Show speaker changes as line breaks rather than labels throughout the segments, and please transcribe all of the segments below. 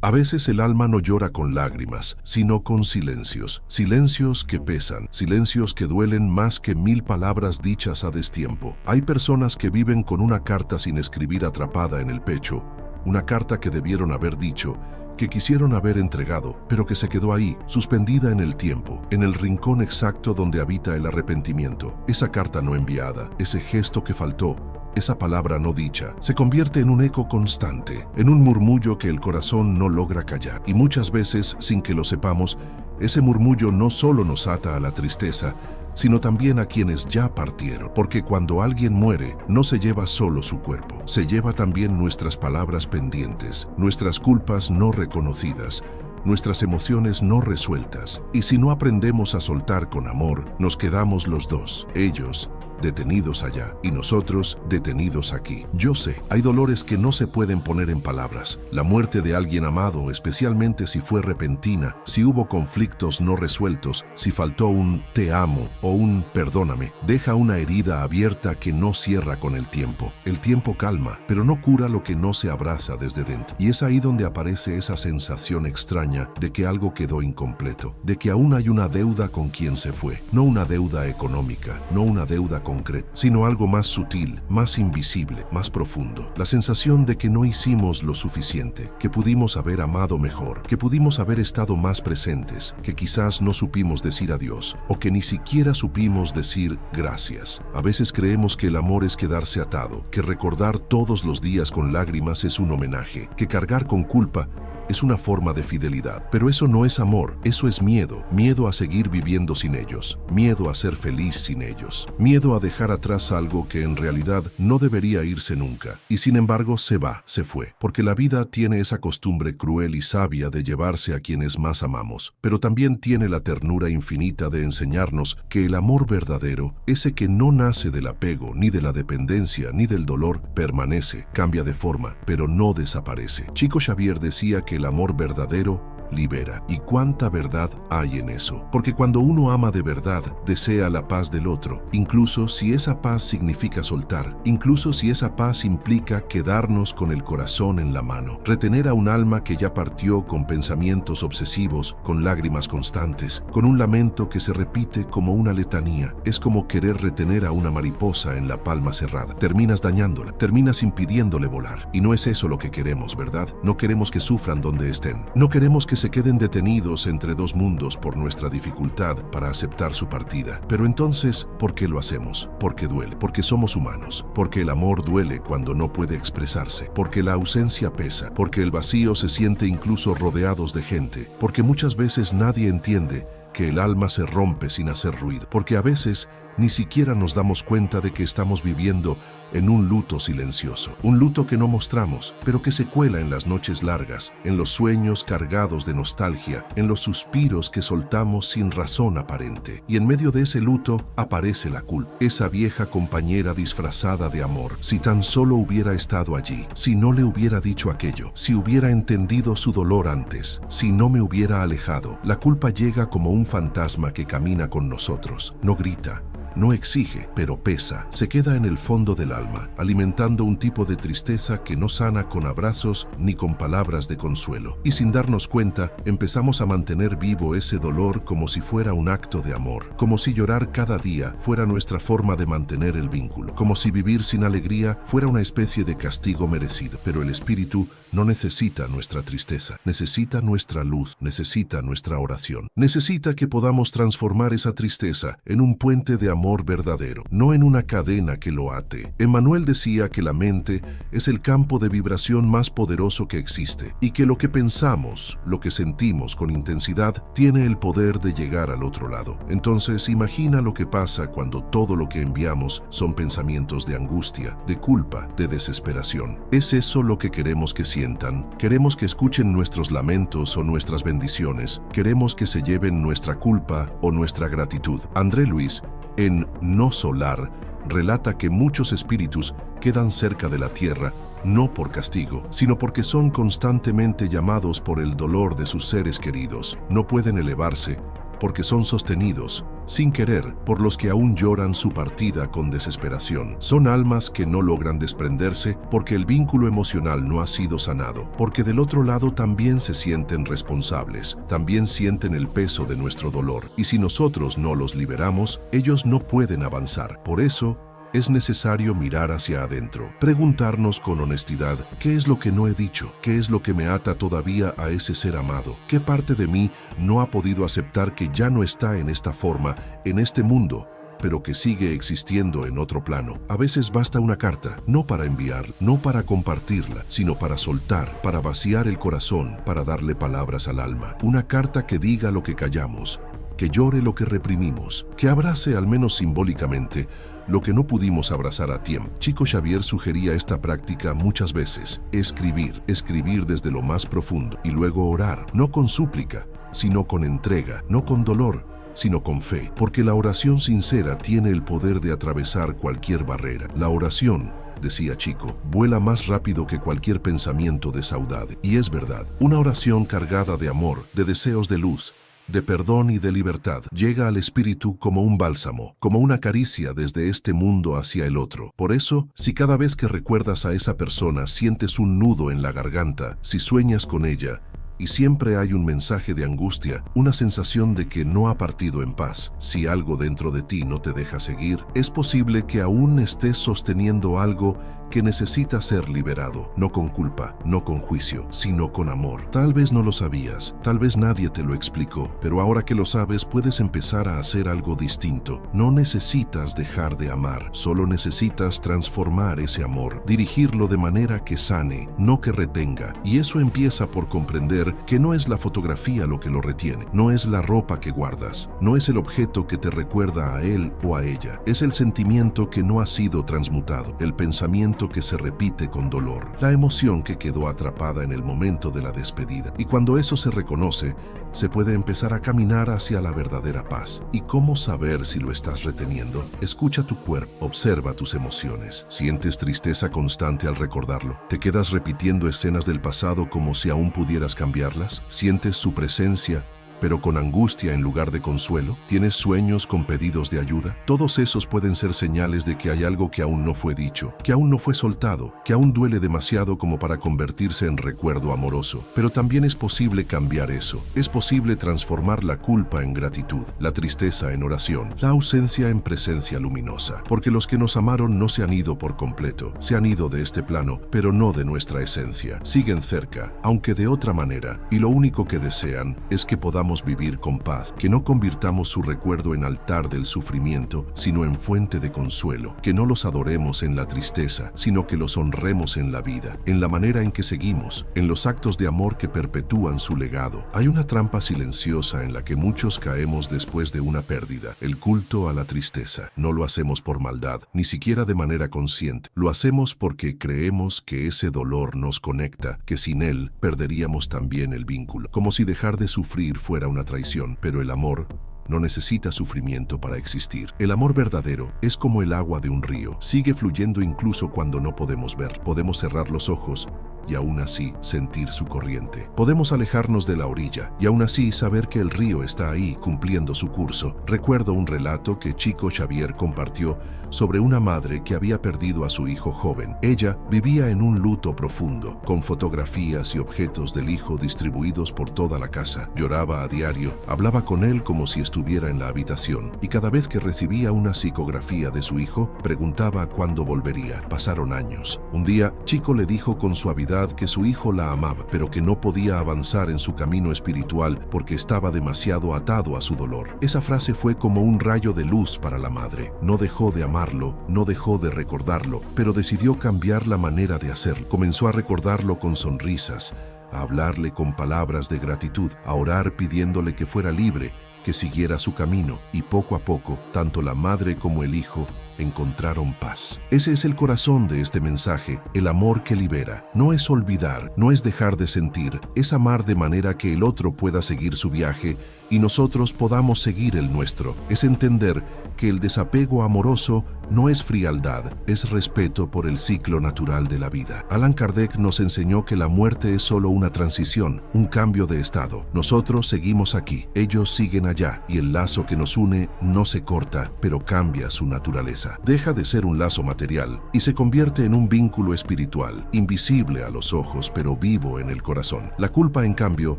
A veces el alma no llora con lágrimas, sino con silencios. Silencios que pesan, silencios que duelen más que 1000 palabras dichas a destiempo. Hay personas que viven con una carta sin escribir atrapada en el pecho, una carta que debieron haber dicho, que quisieron haber entregado, pero que se quedó ahí, suspendida en el tiempo, en el rincón exacto donde habita el arrepentimiento. Esa carta no enviada, ese gesto que faltó, esa palabra no dicha, se convierte en un eco constante, en un murmullo que el corazón no logra callar. Y muchas veces, sin que lo sepamos, ese murmullo no solo nos ata a la tristeza, sino también a quienes ya partieron, porque cuando alguien muere, no se lleva solo su cuerpo, se lleva también nuestras palabras pendientes, nuestras culpas no reconocidas, nuestras emociones no resueltas. Y si no aprendemos a soltar con amor, nos quedamos los dos, ellos detenidos allá y nosotros detenidos aquí. Yo sé, hay dolores que no se pueden poner en palabras. La muerte de alguien amado, especialmente si fue repentina, si hubo conflictos no resueltos, si faltó un te amo o un perdóname, deja una herida abierta que no cierra con el tiempo. El tiempo calma, pero no cura lo que no se abraza desde dentro. Y es ahí donde aparece esa sensación extraña de que algo quedó incompleto, de que aún hay una deuda con quien se fue. No una deuda económica, no una deuda concreto, sino algo más sutil, más invisible, más profundo. La sensación de que no hicimos lo suficiente, que pudimos haber amado mejor, que pudimos haber estado más presentes, que quizás no supimos decir adiós, o que ni siquiera supimos decir gracias. A veces creemos que el amor es quedarse atado, que recordar todos los días con lágrimas es un homenaje, que cargar con culpa es una forma de fidelidad. Pero eso no es amor, eso es miedo. Miedo a seguir viviendo sin ellos. Miedo a ser feliz sin ellos. Miedo a dejar atrás algo que en realidad no debería irse nunca. Y sin embargo se va, se fue. Porque la vida tiene esa costumbre cruel y sabia de llevarse a quienes más amamos. Pero también tiene la ternura infinita de enseñarnos que el amor verdadero, ese que no nace del apego, ni de la dependencia, ni del dolor, permanece, cambia de forma, pero no desaparece. Chico Xavier decía que el amor verdadero libera. ¿Y cuánta verdad hay en eso? Porque cuando uno ama de verdad, desea la paz del otro, incluso si esa paz significa soltar, incluso si esa paz implica quedarnos con el corazón en la mano, retener a un alma que ya partió con pensamientos obsesivos, con lágrimas constantes, con un lamento que se repite como una letanía. Es como querer retener a una mariposa en la palma cerrada. Terminas dañándola, terminas impidiéndole volar. Y no es eso lo que queremos, ¿verdad? No queremos que sufran donde estén. No queremos que se queden detenidos entre dos mundos por nuestra dificultad para aceptar su partida. Pero entonces, ¿por qué lo hacemos? Porque duele, porque somos humanos, porque el amor duele cuando no puede expresarse, porque la ausencia pesa, porque el vacío se siente incluso rodeados de gente, porque muchas veces nadie entiende que el alma se rompe sin hacer ruido, porque a veces ni siquiera nos damos cuenta de que estamos viviendo en un luto silencioso, un luto que no mostramos, pero que se cuela en las noches largas, en los sueños cargados de nostalgia, en los suspiros que soltamos sin razón aparente. Y en medio de ese luto aparece la culpa, esa vieja compañera disfrazada de amor. Si tan solo hubiera estado allí, si no le hubiera dicho aquello, si hubiera entendido su dolor antes, si no me hubiera alejado. La culpa llega como un fantasma que camina con nosotros, no grita, no exige, pero pesa, se queda en el fondo del alma, alimentando un tipo de tristeza que no sana con abrazos ni con palabras de consuelo. Y sin darnos cuenta, empezamos a mantener vivo ese dolor como si fuera un acto de amor, como si llorar cada día fuera nuestra forma de mantener el vínculo, como si vivir sin alegría fuera una especie de castigo merecido. Pero el espíritu no necesita nuestra tristeza, necesita nuestra luz, necesita nuestra oración, necesita que podamos transformar esa tristeza en un puente de amor verdadero, no en una cadena que lo ate. Emmanuel decía que la mente es el campo de vibración más poderoso que existe y que lo que pensamos, lo que sentimos con intensidad, tiene el poder de llegar al otro lado. Entonces, imagina lo que pasa cuando todo lo que enviamos son pensamientos de angustia, de culpa, de desesperación. ¿Es eso lo que queremos que sientan? ¿Queremos que escuchen nuestros lamentos o nuestras bendiciones? ¿Queremos que se lleven nuestra culpa o nuestra gratitud? André Luis, en No Solar, relata que muchos espíritus quedan cerca de la tierra no por castigo, sino porque son constantemente llamados por el dolor de sus seres queridos. No pueden elevarse porque son sostenidos, sin querer, por los que aún lloran su partida con desesperación. Son almas que no logran desprenderse porque el vínculo emocional no ha sido sanado, porque del otro lado también se sienten responsables, también sienten el peso de nuestro dolor, y si nosotros no los liberamos, ellos no pueden avanzar. Por eso, es necesario mirar hacia adentro, preguntarnos con honestidad, ¿qué es lo que no he dicho? ¿Qué es lo que me ata todavía a ese ser amado? ¿Qué parte de mí no ha podido aceptar que ya no está en esta forma, en este mundo, pero que sigue existiendo en otro plano? A veces basta una carta, no para enviar, no para compartirla, sino para soltar, para vaciar el corazón, para darle palabras al alma. Una carta que diga lo que callamos, que llore lo que reprimimos, que abrace al menos simbólicamente lo que no pudimos abrazar a tiempo. Chico Xavier sugería esta práctica muchas veces: escribir desde lo más profundo y luego orar, no con súplica, sino con entrega, no con dolor, sino con fe, porque la oración sincera tiene el poder de atravesar cualquier barrera. La oración, decía Chico, vuela más rápido que cualquier pensamiento de saudade. Y es verdad, una oración cargada de amor, de deseos de luz, de perdón y de libertad, llega al espíritu como un bálsamo, como una caricia desde este mundo hacia el otro. Por eso, si cada vez que recuerdas a esa persona sientes un nudo en la garganta, si sueñas con ella, y siempre hay un mensaje de angustia, una sensación de que no ha partido en paz, si algo dentro de ti no te deja seguir, es posible que aún estés sosteniendo algo que necesita ser liberado, no con culpa, no con juicio, sino con amor. Tal vez no lo sabías, tal vez nadie te lo explicó, pero ahora que lo sabes puedes empezar a hacer algo distinto. No necesitas dejar de amar, solo necesitas transformar ese amor, dirigirlo de manera que sane, no que retenga. Y eso empieza por comprender que no es la fotografía lo que lo retiene, no es la ropa que guardas, no es el objeto que te recuerda a él o a ella, es el sentimiento que no ha sido transmutado, el pensamiento que se repite con dolor, la emoción que quedó atrapada en el momento de la despedida. Y cuando eso se reconoce, se puede empezar a caminar hacia la verdadera paz. ¿Y cómo saber si lo estás reteniendo? Escucha tu cuerpo, observa tus emociones. ¿Sientes tristeza constante al recordarlo? ¿Te quedas repitiendo escenas del pasado como si aún pudieras cambiarlas? ¿Sientes su presencia, pero con angustia en lugar de consuelo? ¿Tienes sueños con pedidos de ayuda? Todos esos pueden ser señales de que hay algo que aún no fue dicho, que aún no fue soltado, que aún duele demasiado como para convertirse en recuerdo amoroso. Pero también es posible cambiar eso. Es posible transformar la culpa en gratitud, la tristeza en oración, la ausencia en presencia luminosa. Porque los que nos amaron no se han ido por completo, se han ido de este plano, pero no de nuestra esencia. Siguen cerca, aunque de otra manera, y lo único que desean es que podamos vivir con paz, que no convirtamos su recuerdo en altar del sufrimiento, sino en fuente de consuelo, que no los adoremos en la tristeza, sino que los honremos en la vida, en la manera en que seguimos, en los actos de amor que perpetúan su legado. Hay una trampa silenciosa en la que muchos caemos después de una pérdida: el culto a la tristeza. No lo hacemos por maldad, ni siquiera de manera consciente. Lo hacemos porque creemos que ese dolor nos conecta, que sin él perderíamos también el vínculo, como si dejar de sufrir fuera una traición. Pero el amor no necesita sufrimiento para existir. El amor verdadero es como el agua de un río. Sigue fluyendo incluso cuando no podemos ver. Podemos cerrar los ojos y aún así sentir su corriente. Podemos alejarnos de la orilla y aún así saber que el río está ahí cumpliendo su curso. Recuerdo un relato que Chico Xavier compartió sobre una madre que había perdido a su hijo joven. Ella vivía en un luto profundo, con fotografías y objetos del hijo distribuidos por toda la casa. Lloraba a diario, hablaba con él como si estuviera en la habitación, y cada vez que recibía una psicografía de su hijo, preguntaba cuándo volvería. Pasaron años. Un día, Chico le dijo con suavidad que su hijo la amaba, pero que no podía avanzar en su camino espiritual porque estaba demasiado atado a su dolor. Esa frase fue como un rayo de luz para la madre. No dejó de amarlo, no dejó de recordarlo, pero decidió cambiar la manera de hacerlo. Comenzó a recordarlo con sonrisas, a hablarle con palabras de gratitud, a orar pidiéndole que fuera libre, que siguiera su camino, y poco a poco, tanto la madre como el hijo encontraron paz. Ese es el corazón de este mensaje: el amor que libera. No es olvidar, no es dejar de sentir, es amar de manera que el otro pueda seguir su viaje y nosotros podamos seguir el nuestro. Es entender que el desapego amoroso no es frialdad, es respeto por el ciclo natural de la vida. Allan Kardec nos enseñó que la muerte es solo una transición, un cambio de estado. Nosotros seguimos aquí, ellos siguen allá, y el lazo que nos une no se corta, pero cambia su naturaleza. Deja de ser un lazo material y se convierte en un vínculo espiritual, invisible a los ojos, pero vivo en el corazón. La culpa, en cambio,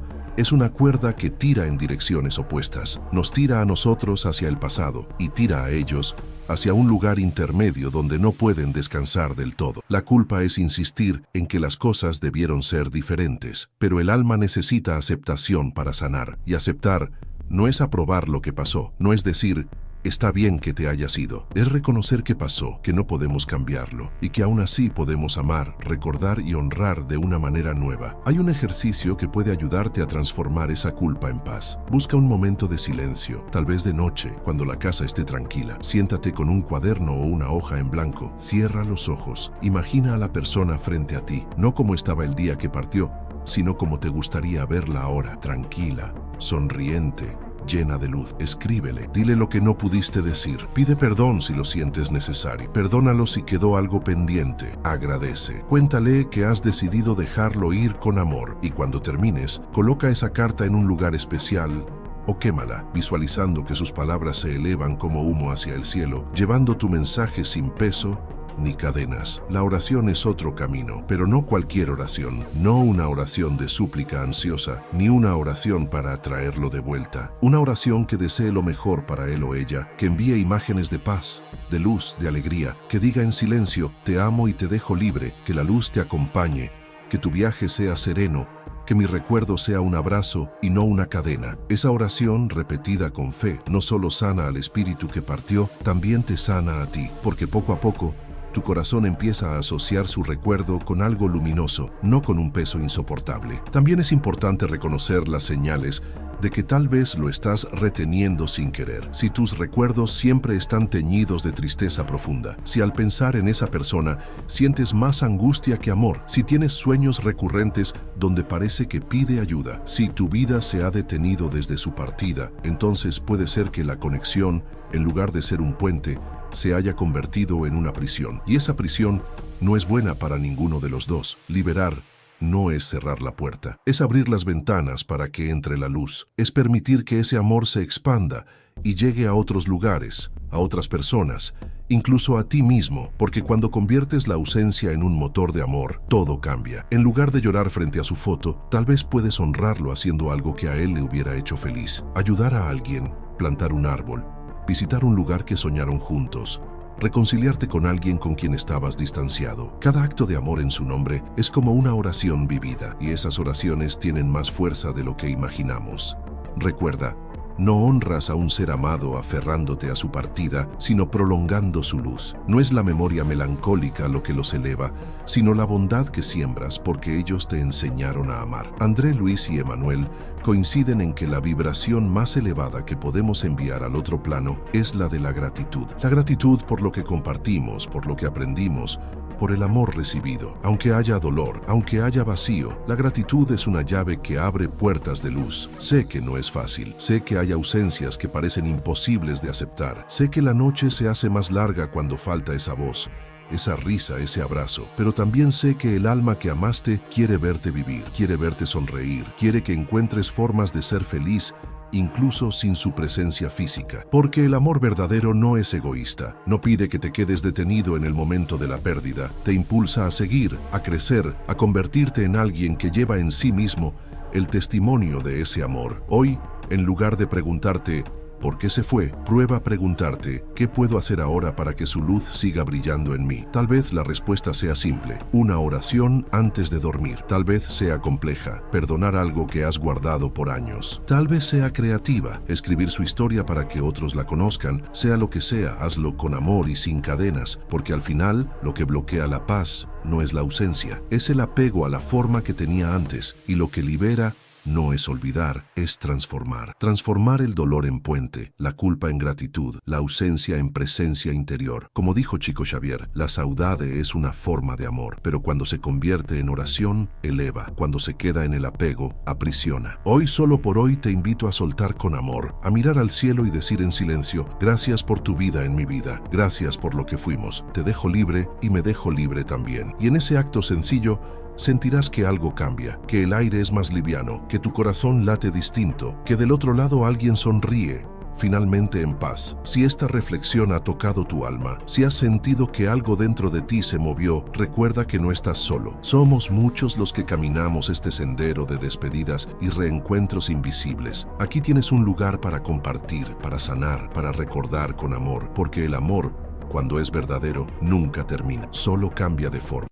es una cuerda que tira en direcciones opuestas. Nos tira a nosotros hacia el pasado y tira a ellos hacia un lugar intermedio donde no pueden descansar del todo. La culpa es insistir en que las cosas debieron ser diferentes, pero el alma necesita aceptación para sanar, y aceptar no es aprobar lo que pasó, no es decir, está bien que te hayas ido. Es reconocer que pasó, que no podemos cambiarlo y que aún así podemos amar, recordar y honrar de una manera nueva. Hay un ejercicio que puede ayudarte a transformar esa culpa en paz. Busca un momento de silencio, tal vez de noche, cuando la casa esté tranquila. Siéntate con un cuaderno o una hoja en blanco. Cierra los ojos. Imagina a la persona frente a ti, no como estaba el día que partió, sino como te gustaría verla ahora, tranquila, sonriente, llena de luz. Escríbele, dile lo que no pudiste decir, pide perdón si lo sientes necesario, perdónalo si quedó algo pendiente, agradece, cuéntale que has decidido dejarlo ir con amor, y cuando termines, coloca esa carta en un lugar especial o quémala, visualizando que sus palabras se elevan como humo hacia el cielo, llevando tu mensaje sin peso ni cadenas. La oración es otro camino, pero no cualquier oración, no una oración de súplica ansiosa, ni una oración para atraerlo de vuelta. Una oración que desee lo mejor para él o ella, que envíe imágenes de paz, de luz, de alegría, que diga en silencio, te amo y te dejo libre, que la luz te acompañe, que tu viaje sea sereno, que mi recuerdo sea un abrazo y no una cadena. Esa oración, repetida con fe, no solo sana al espíritu que partió, también te sana a ti, porque poco a poco, tu corazón empieza a asociar su recuerdo con algo luminoso, no con un peso insoportable. También es importante reconocer las señales de que tal vez lo estás reteniendo sin querer. Si tus recuerdos siempre están teñidos de tristeza profunda, si al pensar en esa persona sientes más angustia que amor, si tienes sueños recurrentes donde parece que pide ayuda, si tu vida se ha detenido desde su partida, entonces puede ser que la conexión, en lugar de ser un puente, se haya convertido en una prisión. Y esa prisión no es buena para ninguno de los dos. Liberar no es cerrar la puerta, es abrir las ventanas para que entre la luz, es permitir que ese amor se expanda y llegue a otros lugares, a otras personas, incluso a ti mismo, porque cuando conviertes la ausencia en un motor de amor, todo cambia. En lugar de llorar frente a su foto, tal vez puedes honrarlo haciendo algo que a él le hubiera hecho feliz. Ayudar a alguien, plantar un árbol, visitar un lugar que soñaron juntos, reconciliarte con alguien con quien estabas distanciado. Cada acto de amor en su nombre es como una oración vivida, y esas oraciones tienen más fuerza de lo que imaginamos. Recuerda, no honras a un ser amado aferrándote a su partida, sino prolongando su luz. No es la memoria melancólica lo que los eleva, sino la bondad que siembras porque ellos te enseñaron a amar. André, Luis y Emanuel coinciden en que la vibración más elevada que podemos enviar al otro plano es la de la gratitud. La gratitud por lo que compartimos, por lo que aprendimos, por el amor recibido. Aunque haya dolor, aunque haya vacío, la gratitud es una llave que abre puertas de luz. Sé que no es fácil, sé que hay ausencias que parecen imposibles de aceptar, sé que la noche se hace más larga cuando falta esa voz, esa risa, ese abrazo, pero también sé que el alma que amaste quiere verte vivir, quiere verte sonreír, quiere que encuentres formas de ser feliz, incluso sin su presencia física. Porque el amor verdadero no es egoísta, no pide que te quedes detenido en el momento de la pérdida, te impulsa a seguir, a crecer, a convertirte en alguien que lleva en sí mismo el testimonio de ese amor. Hoy, en lugar de preguntarte ¿por qué se fue?, prueba a preguntarte ¿qué puedo hacer ahora para que su luz siga brillando en mí? Tal vez la respuesta sea simple, una oración antes de dormir. Tal vez sea compleja, perdonar algo que has guardado por años. Tal vez sea creativa, escribir su historia para que otros la conozcan. Sea lo que sea, hazlo con amor y sin cadenas, porque al final lo que bloquea la paz no es la ausencia, es el apego a la forma que tenía antes, y lo que libera no es olvidar, es transformar. Transformar el dolor en puente, la culpa en gratitud, la ausencia en presencia interior. Como dijo Chico Xavier, la saudade es una forma de amor, pero cuando se convierte en oración, eleva. Cuando se queda en el apego, aprisiona. Hoy, solo por hoy, te invito a soltar con amor, a mirar al cielo y decir en silencio: gracias por tu vida en mi vida, gracias por lo que fuimos, te dejo libre y me dejo libre también. Y en ese acto sencillo, sentirás que algo cambia, que el aire es más liviano, que tu corazón late distinto, que del otro lado alguien sonríe, finalmente en paz. Si esta reflexión ha tocado tu alma, si has sentido que algo dentro de ti se movió, recuerda que no estás solo. Somos muchos los que caminamos este sendero de despedidas y reencuentros invisibles. Aquí tienes un lugar para compartir, para sanar, para recordar con amor, porque el amor, cuando es verdadero, nunca termina, solo cambia de forma.